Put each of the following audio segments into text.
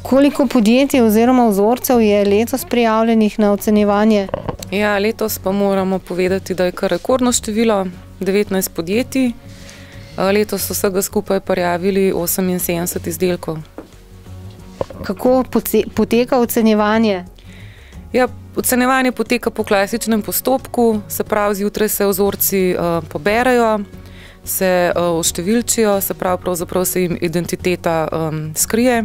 Koliko podjetij oziroma vzorcev je letos prijavljenih na ocenjevanje? Ja, letos pa moramo povedati, da je kar rekordno število, 19 podjetij. Letos so vsega skupaj prijavili 78 izdelkov. Kako poteka ocenjevanje? Ja, ocenjevanje poteka po klasičnem postopku, se pravi, zjutraj se vzorci poberajo, se oštevilčijo, se pravi, pravzaprav se jim identiteta skrije.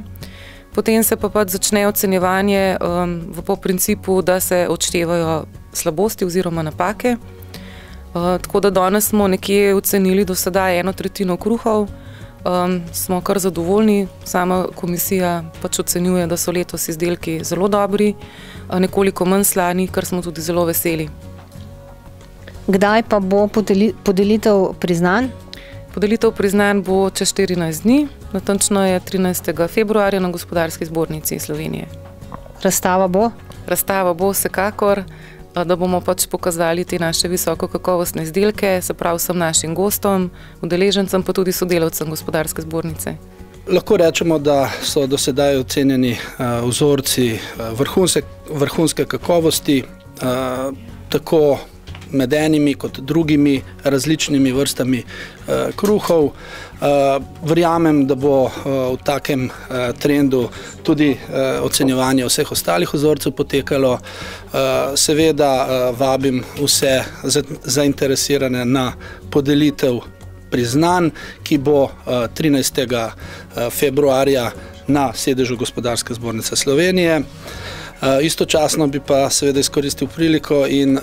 Potem se pa začne ocenjevanje po principu, da se odštevajo slabosti oziroma napake. Tako da danes smo nekje ocenili do sedaj 1/3 kruhov. Smo kar zadovoljni, sama komisija pač ocenjuje, da so letos izdelki zelo dobri, nekoliko manj slani, kar smo tudi zelo veseli. Kdaj pa bo podelitev priznanj? Podelitev priznanj bo čez 14 dni, natančno je 13. februarja na Gospodarski zbornici Slovenije. Razstava bo? Razstava bo vsekakor, da bomo pač pokazali te naše visoko kakovostne izdelke, se pravi vsem našim gostom, udeležencem pa tudi sodelavcem Gospodarske zbornice. Lahko rečemo, da so do sedaj ocenjeni vzorci vrhunske kakovosti, tako med enimi kot drugimi različnimi vrstami kruhov. Verjamem, da bo v takem trendu tudi ocenjevanje vseh ostalih vzorcev potekalo. Seveda vabim vse zainteresirane na podelitev priznanj, ki bo 13. februarja na sedežu Gospodarske zbornice Slovenije. Istočasno bi pa seveda izkoristil priliko in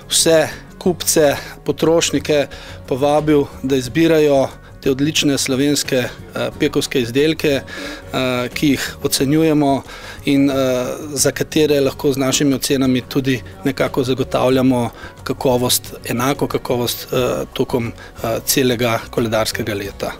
vse kupce, potrošnike povabil, da izbirajo te odlične slovenske pekovske izdelke, ki jih ocenjujemo in za katere lahko z našimi ocenami tudi nekako zagotavljamo kakovost, enako kakovost tokom celega koledarskega leta.